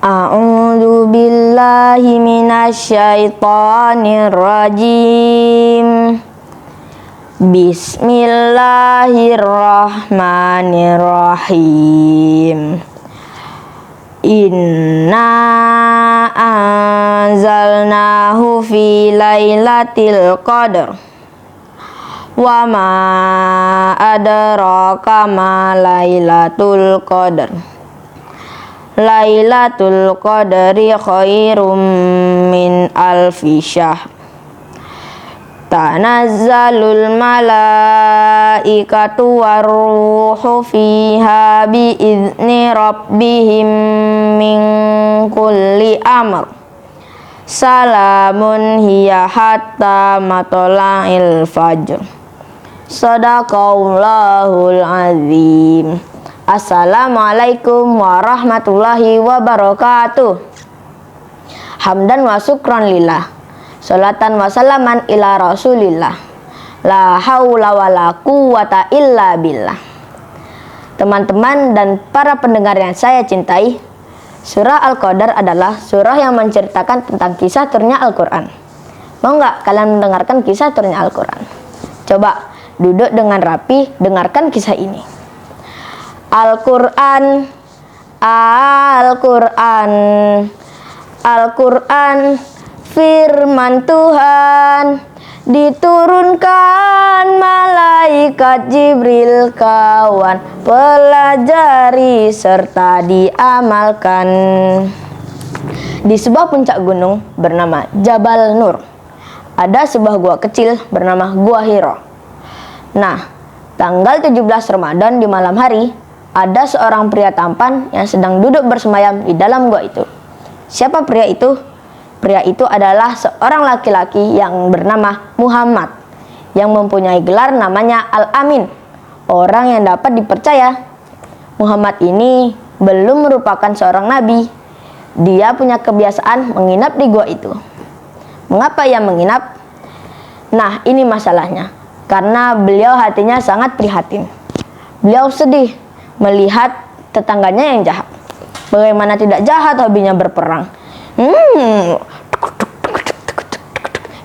A'udzu billahi minasyaitonir rajim. Bismillahirrahmanirrahim. Inna anzalnahu fi lailatul qadar. Wa ma adraka ma lailatul qadar. Lailatul qadri khairum min alfi syahr. Tanazzalul malaikatu warruhu fiha biizni rabbihim min kulli amr. Salamun hiya hatta matla'il fajr. Shadaqallahul azim. Assalamualaikum warahmatullahi wabarakatuh. Hamdan wa syukran lillah. Salatan wa salaman ila rasulillah. La haula wa la quwata illa billah. Teman-teman dan para pendengar yang saya cintai, surah Al-Qadar adalah surah yang menceritakan tentang kisah turunnya Al-Quran. Mau nggak kalian mendengarkan kisah turunnya Al-Quran? Coba duduk dengan rapi, dengarkan kisah ini. Al-Quran, Al-Quran, Al-Quran, firman Tuhan, diturunkan malaikat Jibril kawan, pelajari serta diamalkan. Di sebuah puncak gunung bernama Jabal Nur, ada sebuah gua kecil bernama Gua Hiro. Nah, tanggal 17 Ramadan di malam hari, ada seorang pria tampan yang sedang duduk bersemayam di dalam gua itu. Siapa pria itu? Pria itu adalah seorang laki-laki yang bernama Muhammad, yang mempunyai gelar namanya Al-Amin, orang yang dapat dipercaya. Muhammad ini belum merupakan seorang nabi. Dia punya kebiasaan menginap di gua itu. Mengapa ia menginap? Nah, ini masalahnya. Karena beliau hatinya sangat prihatin. Beliau sedih melihat tetangganya yang jahat. Bagaimana tidak jahat hobinya berperang.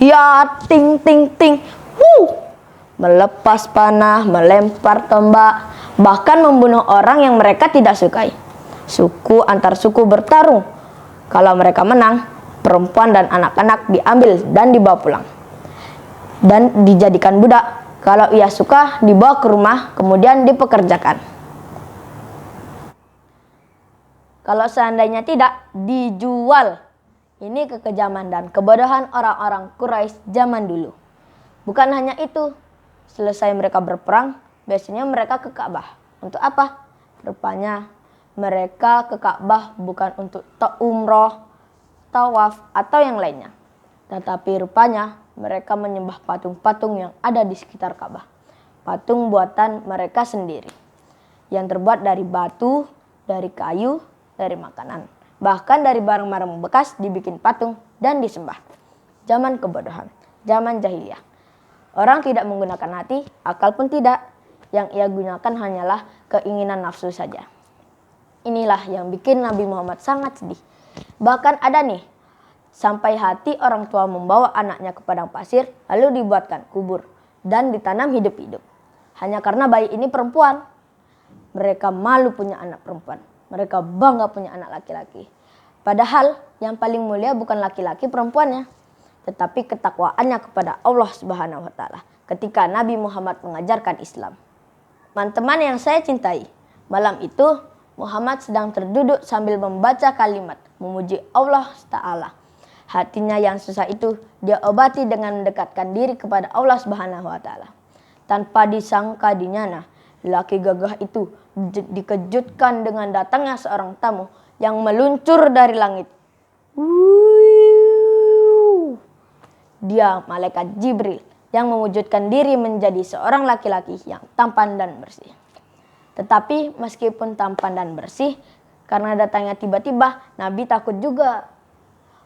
Ya, ting ting ting. Melepas panah, melempar tombak, bahkan membunuh orang yang mereka tidak sukai. Suku antar suku bertarung. Kalau mereka menang, perempuan dan anak-anak diambil dan dibawa pulang dan dijadikan budak. Kalau ia suka, dibawa ke rumah, kemudian dipekerjakan. Kalau seandainya tidak, dijual. Ini kekejaman dan kebodohan orang-orang Quraisy zaman dulu. Bukan hanya itu, selesai mereka berperang, biasanya mereka ke Ka'bah. Untuk apa? Rupanya mereka ke Ka'bah bukan untuk umroh, tawaf, atau yang lainnya. Tetapi rupanya mereka menyembah patung-patung yang ada di sekitar Ka'bah. Patung buatan mereka sendiri, yang terbuat dari batu, dari kayu, dari makanan, bahkan dari barang-barang bekas dibikin patung dan disembah. Zaman kebodohan, zaman jahiliyah. Orang tidak menggunakan hati, akal pun tidak. Yang ia gunakan hanyalah keinginan nafsu saja. Inilah yang bikin Nabi Muhammad sangat sedih. Bahkan ada nih, sampai hati orang tua membawa anaknya ke padang pasir, lalu dibuatkan kubur dan ditanam hidup-hidup. Hanya karena bayi ini perempuan. Mereka malu punya anak perempuan. Mereka bangga punya anak laki-laki. Padahal yang paling mulia bukan laki-laki perempuannya, tetapi ketakwaannya kepada Allah Subhanahu wa Ta'ala ketika Nabi Muhammad mengajarkan Islam. Teman-teman yang saya cintai, malam itu Muhammad sedang terduduk sambil membaca kalimat memuji Allah Ta'ala. Hatinya yang susah itu dia obati dengan mendekatkan diri kepada Allah Subhanahu wa Ta'ala. Tanpa disangka dinyana, laki gagah itu dikejutkan dengan datangnya seorang tamu yang meluncur dari langit. Dia malaikat Jibril yang mewujudkan diri menjadi seorang laki-laki yang tampan dan bersih. Tetapi meskipun tampan dan bersih, karena datangnya tiba-tiba, Nabi takut juga.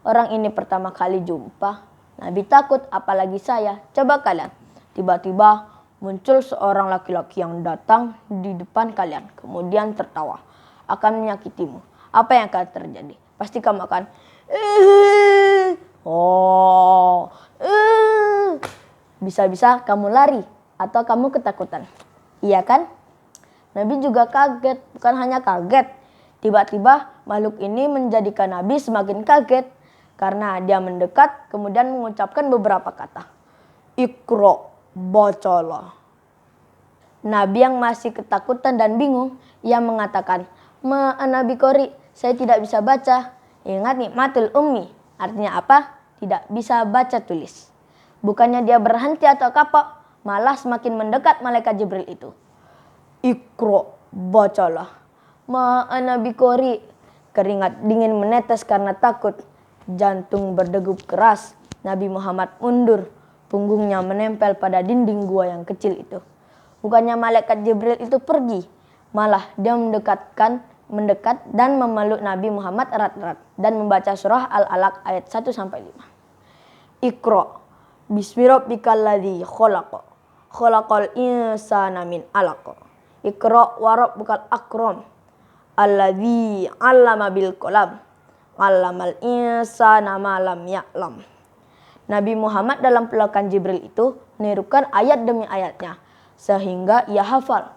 Orang ini pertama kali jumpa, Nabi takut, apalagi saya. Coba kalian, tiba-tiba muncul seorang laki-laki yang datang di depan kalian, kemudian tertawa, akan menyakitimu. Apa yang akan terjadi? Pasti kamu akan bisa-bisa kamu lari atau kamu ketakutan. Iya kan? Nabi juga kaget, bukan hanya kaget. Tiba-tiba makhluk ini menjadikan Nabi semakin kaget karena dia mendekat kemudian mengucapkan beberapa kata. Iqra, bacalah. Nabi yang masih ketakutan dan bingung, ia mengatakan, Nabi Qori, saya tidak bisa baca. Ingat nikmatul ummi, artinya apa? Tidak bisa baca tulis. Bukannya dia berhenti atau kapok, malah semakin mendekat malaikat Jibril itu. Iqra, bacalah. Nabi Qori, keringat dingin menetes karena takut. Jantung berdegup keras. Nabi Muhammad mundur. Punggungnya menempel pada dinding gua yang kecil itu. Bukannya malaikat Jibril itu pergi. Malah dia mendekat dan memeluk Nabi Muhammad erat-erat. Dan membaca surah Al-Alaq ayat 1-5. Iqra, bismi rabbikal ladzi khalaq. Khalaqal insana min 'alaq. Iqra wa rabbukal akram. Alladzi 'allama bil qalam. 'Allamal insana ma lam ya'lam. Nabi Muhammad dalam pelukan Jibril itu menirukan ayat demi ayatnya sehingga ia hafal.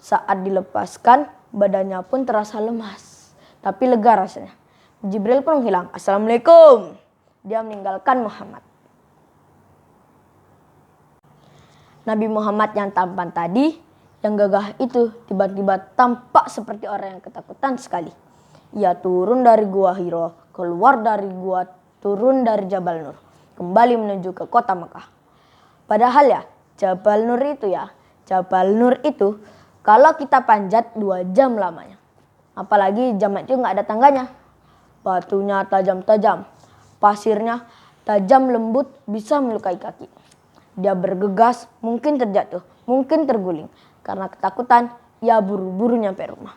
Saat dilepaskan badannya pun terasa lemas tapi lega rasanya. Jibril pun menghilang. Assalamualaikum. Dia meninggalkan Muhammad. Nabi Muhammad yang tampan tadi, yang gagah itu tiba-tiba tampak seperti orang yang ketakutan sekali. Ia turun dari Gua Hira, keluar dari gua, turun dari Jabal Nur, kembali menuju ke kota Mekah. Padahal ya, Jabal Nur itu kalau kita panjat 2 jam lamanya. Apalagi jam itu nggak ada tangganya. Batunya tajam-tajam, pasirnya tajam lembut bisa melukai kaki. Dia bergegas, mungkin terjatuh, mungkin terguling. Karena ketakutan, ia buru-buru nyampe rumah.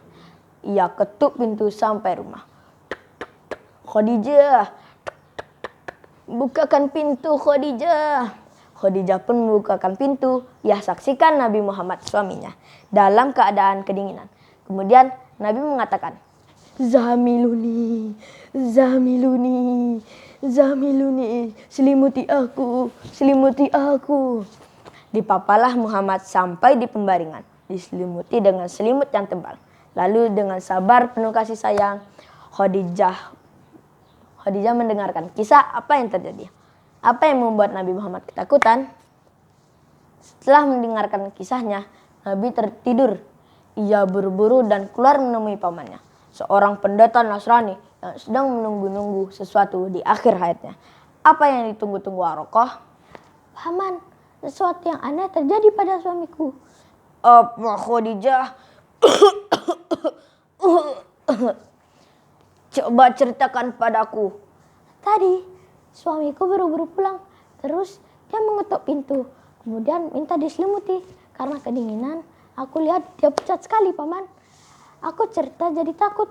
Ia ketuk pintu sampai rumah. Khadijah, bukakan pintu Khadijah. Khadijah pun membukakan pintu. Ia saksikan Nabi Muhammad suaminya dalam keadaan kedinginan. Kemudian Nabi mengatakan, Zamiluni, zamiluni, zamiluni, selimuti aku, selimuti aku. Dipapalah Muhammad sampai di pembaringan, diselimuti dengan selimut yang tebal. Lalu dengan sabar penuh kasih sayang, Khadijah mendengarkan kisah apa yang terjadi. Apa yang membuat Nabi Muhammad ketakutan? Setelah mendengarkan kisahnya, Nabi tertidur. Ia buru-buru dan keluar menemui pamannya, seorang pendeta Nasrani yang sedang menunggu-nunggu sesuatu di akhir hayatnya. Apa yang ditunggu-tunggu Waraqah? Paman, sesuatu yang aneh terjadi pada suamiku. Apa Khadijah? Coba ceritakan padaku. Tadi suamiku buru-buru pulang, terus dia mengetuk pintu, kemudian minta diselimuti. Karena kedinginan, aku lihat dia pucat sekali, Paman. Aku cerita jadi takut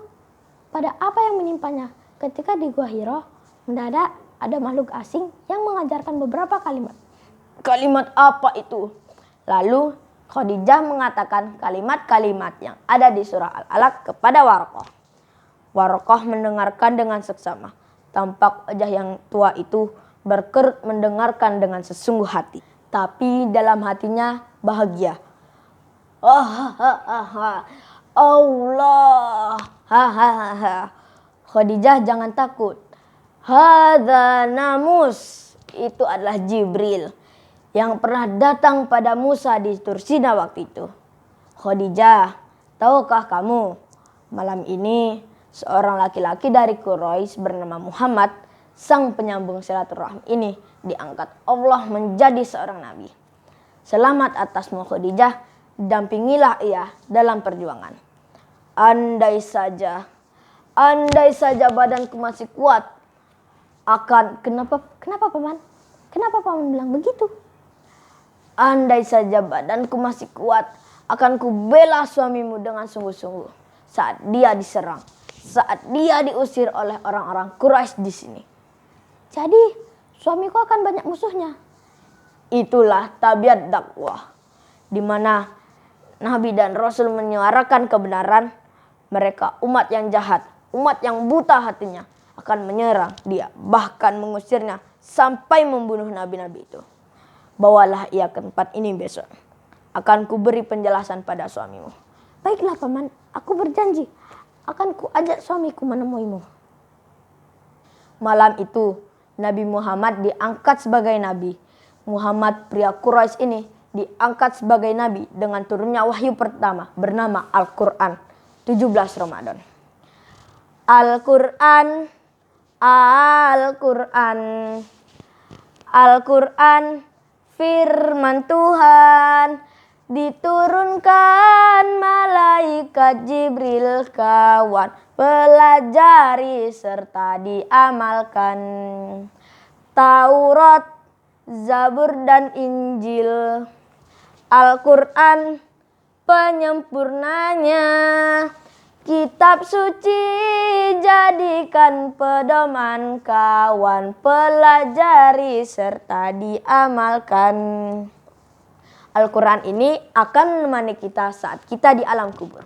pada apa yang menimpanya. Ketika di Gua Hira, mendadak ada makhluk asing yang mengajarkan beberapa kalimat. Kalimat apa itu? Lalu Khadijah mengatakan kalimat-kalimat yang ada di surah Al-Alaq kepada Waraqah. Waraqah mendengarkan dengan seksama. Tampak wajah yang tua itu berkerut mendengarkan dengan sesungguh hati. Tapi dalam hatinya bahagia. Allah. Khadijah jangan takut. Hadza namus. Itu adalah Jibril yang pernah datang pada Musa di Tursina waktu itu. Khadijah, tahukah kamu, malam ini seorang laki-laki dari Quraisy bernama Muhammad, sang penyambung silaturahmi ini, diangkat Allah menjadi seorang nabi. Selamat atasmu Khadijah, dampingilah ia dalam perjuangan. Andai saja badanku masih kuat, kenapa Paman? Kenapa Paman bilang begitu? Andai saja badanku masih kuat, akan kubela suamimu dengan sungguh-sungguh saat dia diserang, saat dia diusir oleh orang-orang Quraisy di sini. Jadi, suamiku akan banyak musuhnya. Itulah tabiat dakwah. di mana Nabi dan Rasul menyuarakan kebenaran, mereka umat yang jahat, umat yang buta hatinya akan menyerang dia, bahkan mengusirnya sampai membunuh nabi-nabi itu. Bawalah ia ke tempat ini besok. Akan kuberi penjelasan pada suamimu. Baiklah paman, aku berjanji akan kuajak suamiku menemuimu. Malam itu Nabi Muhammad diangkat sebagai nabi. Muhammad pria Quraisy ini diangkat sebagai nabi dengan turunnya wahyu pertama bernama Al-Quran 17 Ramadan. Al-Quran, Al-Quran, Al-Quran firman Tuhan, diturunkan malaikat Jibril kawan, pelajari serta diamalkan. Taurat, Zabur dan Injil, Al-Quran penyempurnanya, kitab suci jadikan pedoman kawan, pelajari serta diamalkan. Al-Quran ini akan menemani kita saat kita di alam kubur,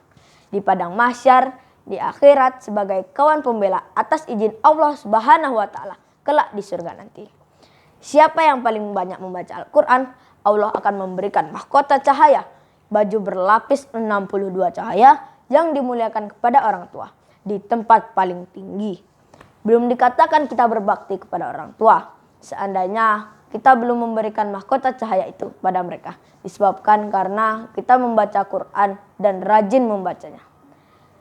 di padang mahsyar, di akhirat sebagai kawan pembela atas izin Allah Subhanahu wa taala kelak di surga nanti. Siapa yang paling banyak membaca Al-Quran, Allah akan memberikan mahkota cahaya, baju berlapis 62 cahaya yang dimuliakan kepada orang tua di tempat paling tinggi. Belum dikatakan kita berbakti kepada orang tua seandainya kita belum memberikan mahkota cahaya itu pada mereka, disebabkan karena kita membaca Quran dan rajin membacanya.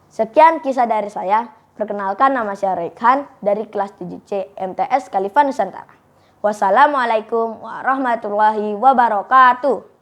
Sekian kisah dari saya. Perkenalkan, nama saya Reikhan dari kelas 7C MTS Khalifah Nusantara. Wassalamualaikum warahmatullahi wabarakatuh.